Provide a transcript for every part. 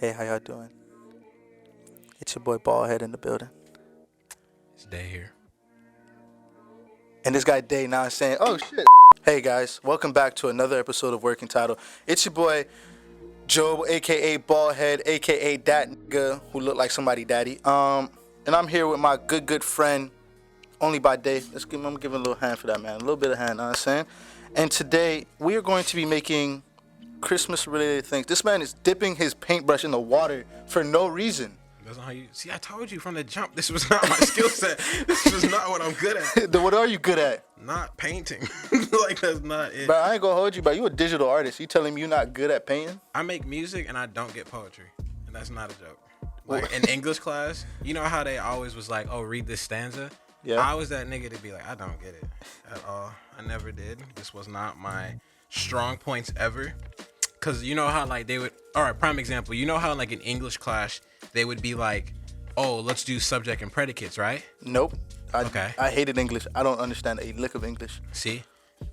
Hey, how y'all doing? It's your boy Ballhead in the building. It's Day here. And this guy Day now is saying, oh shit. Hey guys, welcome back to another episode of Working Title. It's your boy Joe, aka Ballhead, aka that nigga who look like somebody daddy. And I'm here with my good friend, only by day. I'm gonna give him a little hand for that, man. A little bit of hand, you know what I'm saying? And today we are going to be making Christmas related things. This man is dipping his paintbrush in the water for no reason. That's not how you see. I told you from the jump. This was not my skill set. This was not what I'm good at. What are you good at? Not painting. Like that's not it. But I ain't gonna hold you, but you a digital artist. You telling me you not good at painting? I make music and I don't get poetry, and that's not a joke. Like in English class, you know how they always was like, "Oh, read this stanza." Yeah. I was that nigga to be like, "I don't get it at all. I never did. This was not my strong points ever." Cause you know how like they would. All right, prime example. You know how like in English class they would be like, "Oh, let's do subject and predicates," right? Nope. Okay. I hated English. I don't understand a lick of English. See,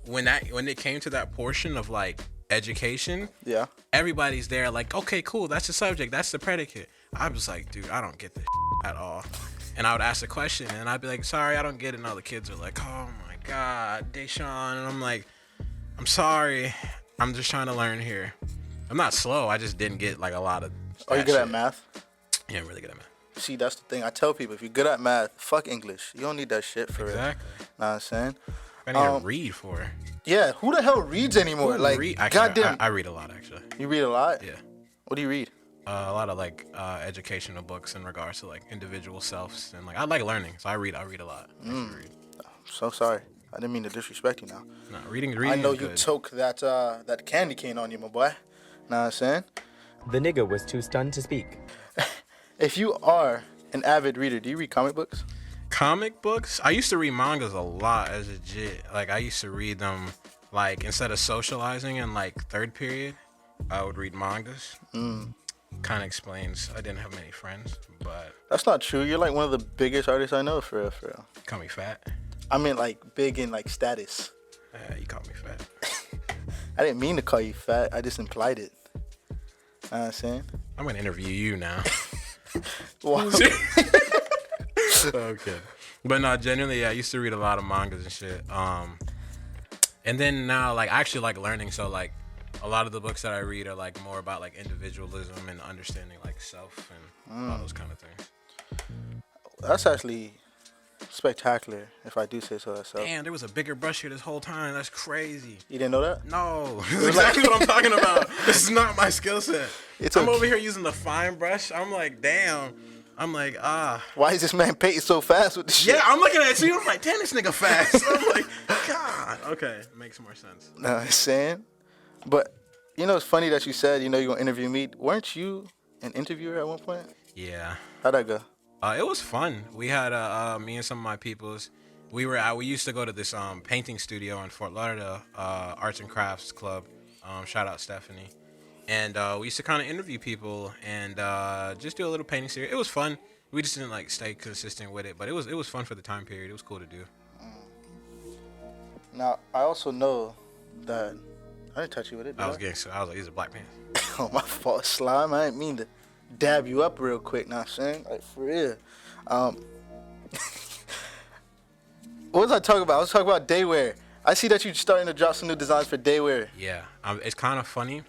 when it came to that portion of like education, Yeah. everybody's there like, okay, cool, that's the subject, that's the predicate. I was like, dude, I don't get this at all. And I would ask a question and I'd be like, sorry, I don't get it. And all the kids are like, oh my God, Deshaun. And I'm like, I'm sorry, I'm just trying to learn here. I'm not slow. I just didn't get like a lot of. Are you good at math? Yeah, I'm really good at math. See, that's the thing. I tell people, if you're good at math, fuck English. You don't need that shit for Exactly. real. Know what I'm saying? I need to read for. Yeah. Who the hell reads anymore? Who Like, read? Actually, goddamn. I read a lot actually. You read a lot? Yeah. What do you read? A lot of like educational books in regards to like individual selves and like I like learning, so I read a lot. I'm so sorry. I didn't mean to disrespect you now. No, reading. I know is you good. took that candy cane on you, my boy. Know what I'm saying? The nigga was too stunned to speak. If you are an avid reader, do you read comic books? Comic books. I used to read mangas a lot as a jit. Like I used to read them like instead of socializing in like third period, I would read mangas. Kind of explains I didn't have many friends, but That's not true. You're like one of the biggest artists I know, for real, for real. call me fat. I mean, like, big in, like, status. You call me fat. I didn't mean to call you fat. I just implied it. Know what I'm saying? I'm gonna interview you now. Wow. Okay. But no, genuinely, yeah, I used to read a lot of mangas and shit. And then now, like, I actually like learning. So, like, a lot of the books that I read are, like, more about, like, individualism and understanding, like, self and all those kind of things. That's actually spectacular, if I do say so myself. Damn, there was a bigger brush here this whole time. That's crazy. You didn't know that? No. That's exactly what I'm talking about. This is not my skill set. It's I'm okay. over here using the fine brush. I'm like, damn. I'm like, Why is this man painting so fast with this shit? Yeah, I'm looking at you. I'm like, damn, this nigga fast. I'm like, God. Okay, makes more sense. Know what I'm saying? But, you know, it's funny that you said, you know, you're going to interview me. Weren't you an interviewer at one point? Yeah. How'd that go? It was fun. We had me and some of my peoples. We used to go to this painting studio in Fort Lauderdale, Arts and Crafts Club. Shout out Stephanie. And we used to kind of interview people and just do a little painting series. It was fun. We just didn't like stay consistent with it, but it was fun for the time period. It was cool to do. Now, I also know that I didn't touch you with it. I was like, these are black pants. Oh, my fault, slime. I didn't mean to dab you up real quick. Know what I'm saying? Like, for real. What was I talking about? I was talking about daywear. I see that you're starting to drop some new designs for daywear. Yeah, it's kind of funny.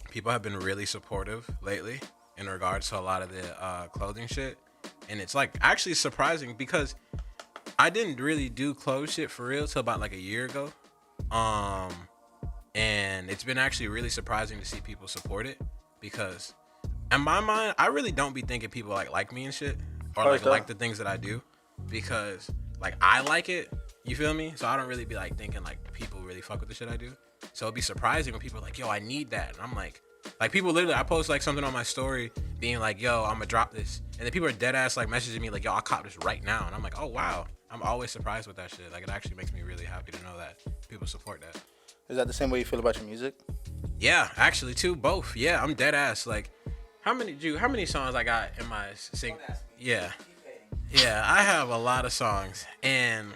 People have been really supportive lately in regards to a lot of the clothing shit. And it's like actually surprising because I didn't really do clothes shit for real till about like a year ago. And it's been actually really surprising to see people support it because in my mind, I really don't be thinking people like me and shit or like the things that I do because like I like it. You feel me? So I don't really be like thinking like people really fuck with the shit I do. So it'd be surprising when people are like, yo, I need that. And I'm like people literally, I post like something on my story being like, yo, I'm gonna drop this. And then people are dead ass like messaging me like, yo, I'll cop this right now. And I'm like, oh, wow. I'm always surprised with that shit. Like it actually makes me really happy to know that people support that. Is that the same way you feel about your music? Yeah, actually too, both. Yeah, I'm dead ass. Like how many songs I got in my sing? Yeah. Yeah, I have a lot of songs and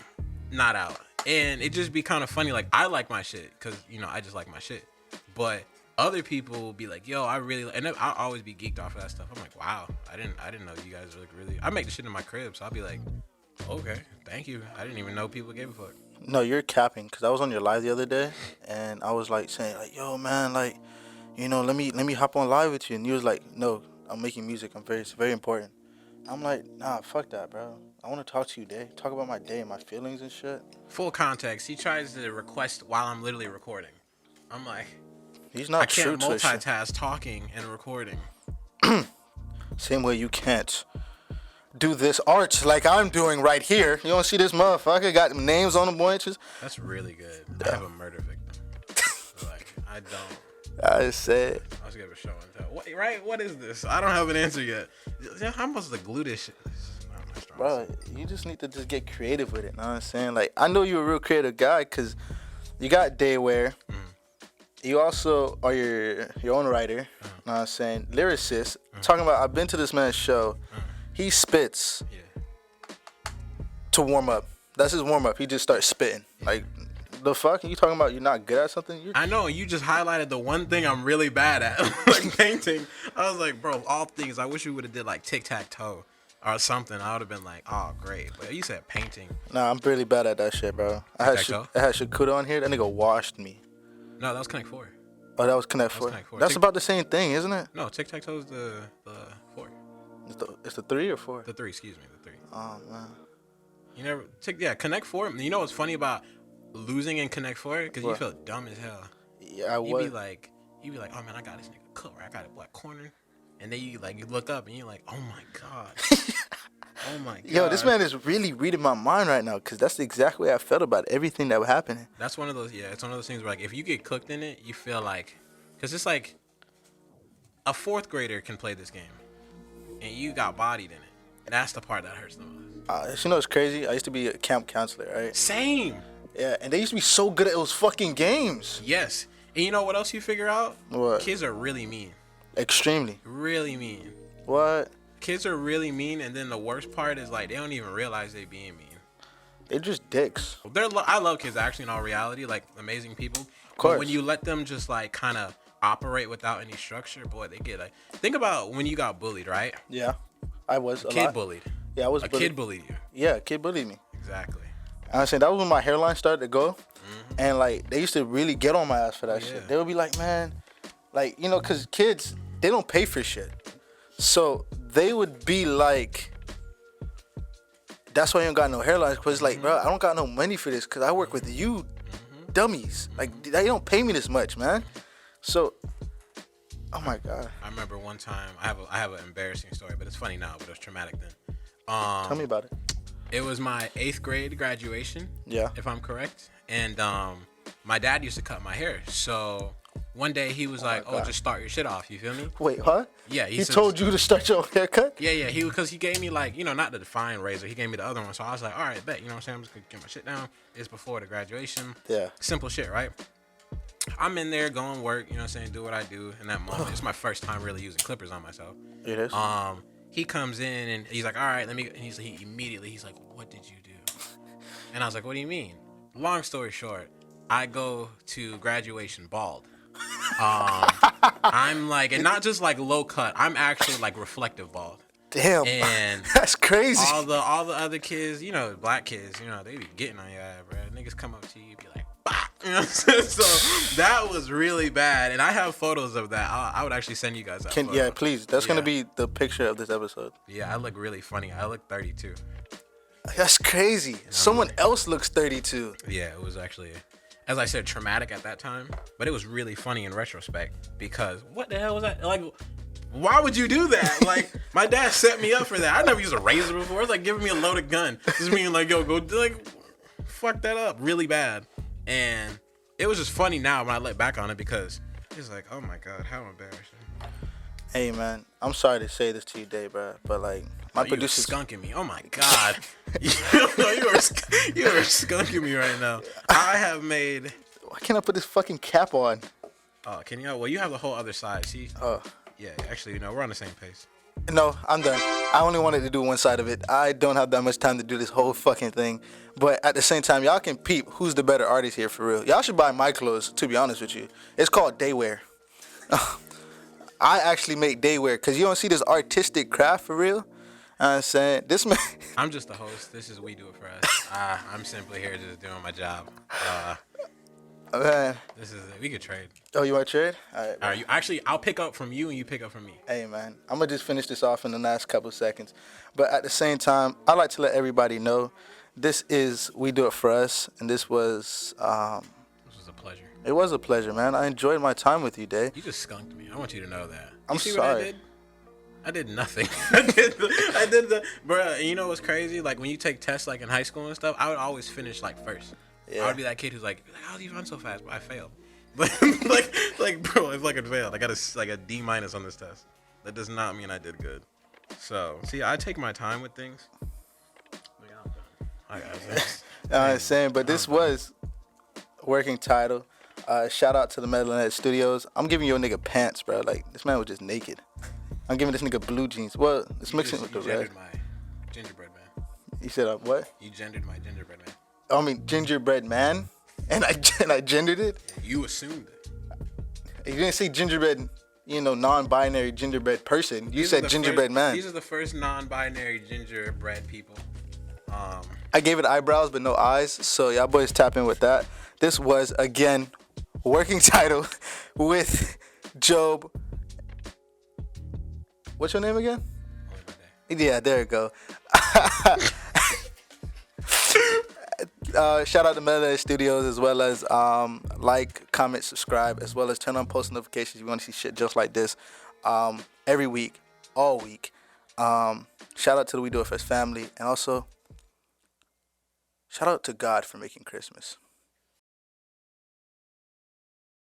not out. And it just be kind of funny. Like I like my shit because, you know, I just like my shit. But other people will be like, yo, I really, and I'll always be geeked off of that stuff. I'm like, wow, I didn't know you guys like really. I make the shit in my crib, so I'll be like, okay, thank you. I didn't even know people gave a fuck. No, you're capping, because I was on your live the other day, and I was like saying like, yo man, like, you know, let me hop on live with you, and you was like, no, I'm making music. It's very important. I'm like, nah, fuck that, bro. I want to talk to you, day. Talk about my day and my feelings and shit. Full context. He tries to request while I'm literally recording. I'm like, he's not true I can't multitask talking and recording. Same way you can't do this art like I'm doing right here. You don't see this motherfucker got names on the bunches. That's really good. I have a murder victim. Like, I don't. I said. I was gonna show and tell. What, right? What is this? I don't have an answer yet. I'm supposed to glue this shit. Bro, you just need to just get creative with it. Know what I'm saying? Like, I know you're a real creative guy because you got Dayware. You also are your own writer. Know what I'm saying? Lyricist. Talking about, I've been to this man's show. He spits to warm up. That's his warm up. He just starts spitting. Like, the fuck? You talking about you're not good at something? I know. You just highlighted the one thing I'm really bad at, like painting. I was like, bro, all things. I wish we would have did like tic-tac-toe or something. I would have been like, oh, great. But you said painting. Nah, I'm really bad at that shit, bro. I had Shakuda on here. That nigga washed me. No, that was Connect 4. Oh, that was Connect 4. That's about the same thing, isn't it? No, tic-tac-toe is the 4. It's the 3 or 4? The 3, excuse me, the 3. Oh, man. You never, Connect 4. You know what's funny about losing in Connect 4? Because you felt dumb as hell. Yeah, I was. You be like, oh man, I got this nigga cooked, right? I got it black corner. And then you look up and you're like, oh my God. Oh my God. Yo, this man is really reading my mind right now because that's exactly how I felt about everything that was happening. That's one of those, it's one of those things where like if you get cooked in it, you feel like, because it's like a 4th grader can play this game and you got bodied in it. That's the part that hurts the most. You know what's crazy? I used to be a camp counselor, right? Same. Yeah, and they used to be so good at those fucking games. Yes. And you know what else you figure out? What? Kids are really mean. Extremely. Really mean. What? Kids are really mean, and then the worst part is like they don't even realize they being mean. They're just dicks. I love kids actually in all reality, like amazing people. Of course. But when you let them just like kind of operate without any structure, boy, they get like. Think about when you got bullied, right? Yeah, I was a kid lot. bullied. Yeah, I was. A kid bullied you. Yeah, a kid bullied me. Exactly. I was saying that was when my hairline started to go, and like they used to really get on my ass for that shit. They would be like, man, like you know, cause kids they don't pay for shit, so they would be like, that's why you don't got no hairlines. Cause it's like, bro, I don't got no money for this, cause I work with you, dummies. Like they don't pay me this much, man. So, oh my God. I remember one time I have an embarrassing story, but it's funny now, but it was traumatic then. Tell me about it. It was my 8th grade graduation. Yeah. If I'm correct. And my dad used to cut my hair. So one day he was like, "Oh, just start your shit off." You feel me? Wait, huh? Yeah. He told you to start your haircut? Yeah. Because he gave me like, not the Define razor. He gave me the other one. So I was like, all right, bet. You know what I'm saying? I'm just gonna get my shit down. It's before the graduation. Yeah. Simple shit, right? I'm in there going work. You know what I'm saying? Do what I do in that moment. It's my first time really using clippers on myself. It is. He comes in and he's like, all right, let me. And he's like, what did you do? And I was like, what do you mean? Long story short, I go to graduation bald. I'm like, and not just like low cut. I'm actually like reflective bald. Damn. And that's crazy. All the other kids, black kids, they be getting on your ass, bro. Niggas come up to you, be like, bah! You know what I'm saying? So that was really bad, and I have photos of that. I would actually send you guys that. Photo. Yeah, please. That's gonna be the picture of this episode. Yeah, I look really funny. I look 32. That's crazy. Someone else looks 32. Yeah, it was actually, as I said, traumatic at that time, but it was really funny in retrospect because what the hell was that? Like, why would you do that? Like, my dad set me up for that. I never used a razor before. It's like giving me a loaded gun. Just being like, yo, go, like, fuck that up really bad. And it was just funny now when I look back on it because it's like, oh my God, how embarrassing. Hey, man, I'm sorry to say this to you, Dave, bro, but like, my producer's skunking me. Oh my God. you are skunking me right now. I have made. Why can't I put this fucking cap on? Oh, can you? Well, you have the whole other side. See? Oh. Yeah, actually, we're on the same pace. No, I'm done. I only wanted to do one side of it. I don't have that much time to do this whole fucking thing. But at the same time, y'all can peep who's the better artist here for real. Y'all should buy my clothes, to be honest with you. It's called Dayware. I actually make day wear because you don't see this artistic craft for real. I'm saying this man. I'm just the host. This is We Do It For Us. I'm simply here just doing my job. Man. We could trade. Oh, you want to trade? All right. All right. I'll pick up from you and you pick up from me. Hey, man. I'm going to just finish this off in the last couple seconds. But at the same time, I like to let everybody know this is We Do It For Us. And this was... This was a pleasure. It was a pleasure, man. I enjoyed my time with you, Day. You just skunked me. I want you to know that. I'm see sorry. What I did? I did nothing. I did the bro. You know what's crazy? Like when you take tests like in high school and stuff, I would always finish like first. Yeah. I would be that kid who's like, how do you run so fast? But I failed. But like bro, it's like I failed. I got a D- on this test. That does not mean I did good. So see, I take my time with things. I'm saying, but this was working title. Shout out to the Meadowlands Studios. I'm giving your nigga pants, bro. Like this man was just naked. I'm giving this nigga blue jeans. Well, let's mix it with the red. You gendered my gingerbread man. You said what? You gendered my gingerbread man. I mean gingerbread man, and I gendered it. You assumed it. You didn't say gingerbread, non-binary gingerbread person. You said gingerbread man. These are the first non-binary gingerbread people. I gave it eyebrows but no eyes, so y'all boys tap in with that. This was again working title with Job. What's your name again? Yeah, there you go. Shout out to Meadowlands Studios, as well as like, comment, subscribe, as well as turn on post notifications if you want to see shit just like this every week, all week. Shout out to the We Do It For Us family, and also shout out to God for making Christmas.